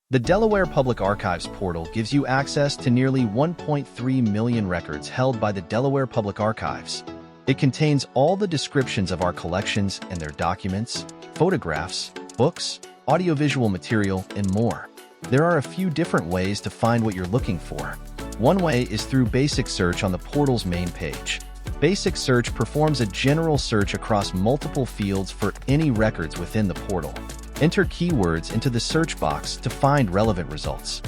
The Delaware Public Archives portal gives you access to nearly 1.3 million records held by the Delaware Public Archives. It contains all the descriptions of our collections and their documents, photographs, books, audiovisual material, and more. There are a few different ways to find what you're looking for. One way is through Basic Search on the portal's main page. Basic Search performs a general search across multiple fields for any records within the portal. Enter keywords into the search box to find relevant results.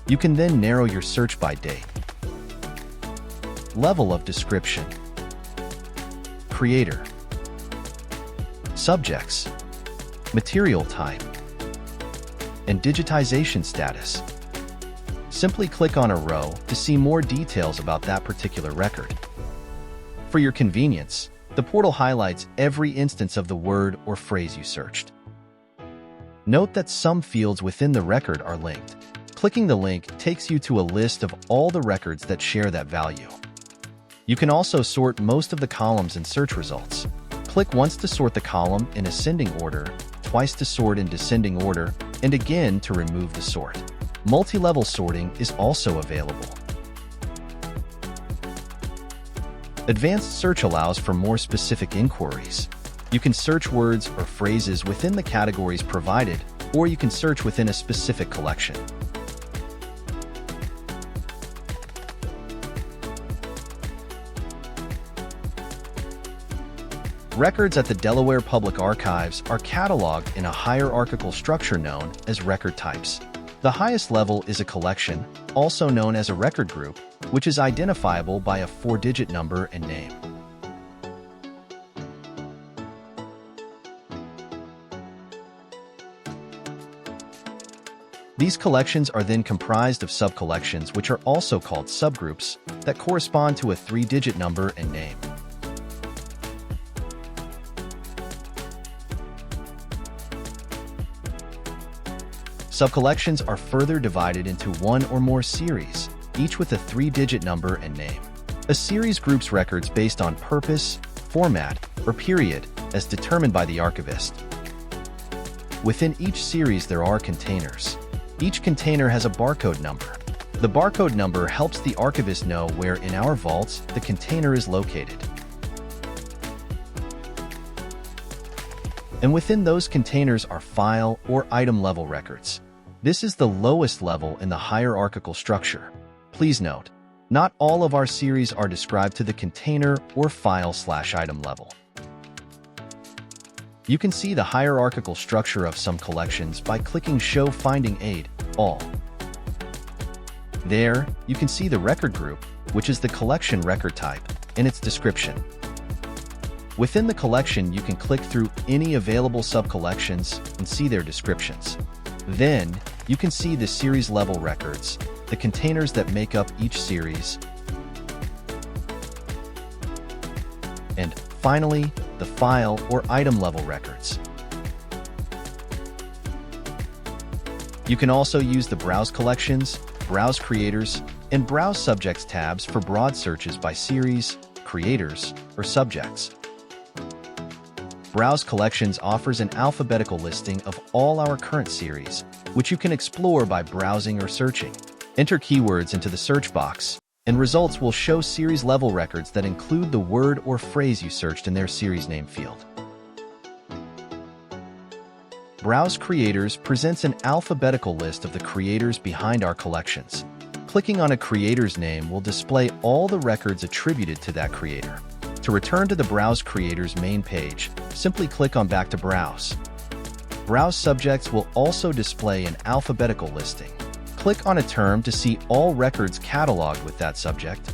You can then narrow your search by date, level of description, creator, subjects, material type, and digitization status. Simply click on a row to see more details about that particular record. For your convenience, the portal highlights every instance of the word or phrase you searched. Note that some fields within the record are linked. Clicking the link takes you to a list of all the records that share that value. You can also sort most of the columns in search results. Click once to sort the column in ascending order, twice to sort in descending order, and again to remove the sort. Multi-level sorting is also available. Advanced search allows for more specific inquiries. You can search words or phrases within the categories provided, or you can search within a specific collection. Records at the Delaware Public Archives are cataloged in a hierarchical structure known as record types. The highest level is a collection, also known as a record group, which is identifiable by a 4-digit number and name. These collections are then comprised of subcollections, which are also called subgroups, that correspond to a 3-digit number and name. Subcollections are further divided into one or more series, each with a 3-digit number and name. A series groups records based on purpose, format, or period, as determined by the archivist. Within each series there are containers. Each container has a barcode number. The barcode number helps the archivist know where in our vaults the container is located. And within those containers are file or item level records. This is the lowest level in the hierarchical structure. Please note, not all of our series are described to the container or file/item level. You can see the hierarchical structure of some collections by clicking Show Finding Aid, All. There, you can see the record group, which is the collection record type, and its description. Within the collection, you can click through any available subcollections and see their descriptions. Then, you can see the series-level records, the containers that make up each series, and finally, the file or item level records. You can also use the Browse Collections, Browse Creators, and Browse Subjects tabs for broad searches by series, creators, or subjects. Browse Collections offers an alphabetical listing of all our current series, which you can explore by browsing or searching. Enter keywords into the search box, and results will show series-level records that include the word or phrase you searched in their series name field. Browse Creators presents an alphabetical list of the creators behind our collections. Clicking on a creator's name will display all the records attributed to that creator. To return to the Browse Creators main page, simply click on Back to Browse. Browse Subjects will also display an alphabetical listing. Click on a term to see all records cataloged with that subject.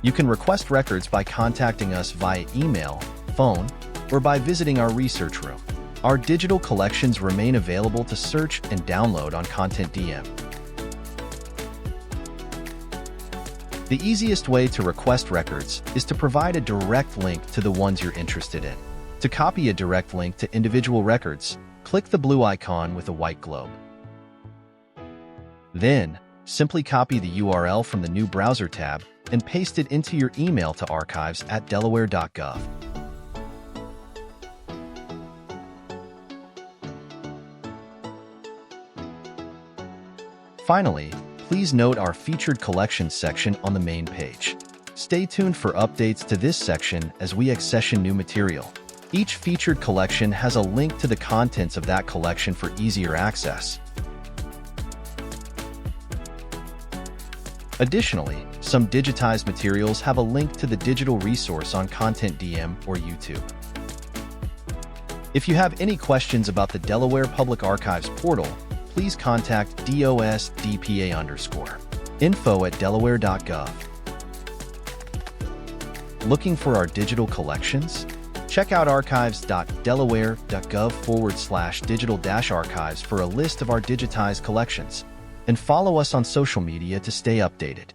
You can request records by contacting us via email, phone, or by visiting our research room. Our digital collections remain available to search and download on Content DM. The easiest way to request records is to provide a direct link to the ones you're interested in. To copy a direct link to individual records, click the blue icon with a white globe. Then, simply copy the URL from the new browser tab and paste it into your email to archives@delaware.gov. Finally, please note our featured collections section on the main page. Stay tuned for updates to this section as we accession new material. Each featured collection has a link to the contents of that collection for easier access. Additionally, some digitized materials have a link to the digital resource on Content DM or YouTube. If you have any questions about the Delaware Public Archives portal, please contact DOSDPA_info@delaware.gov. Looking for our digital collections? Check out archives.delaware.gov/digital-archives for a list of our digitized collections, and follow us on social media to stay updated.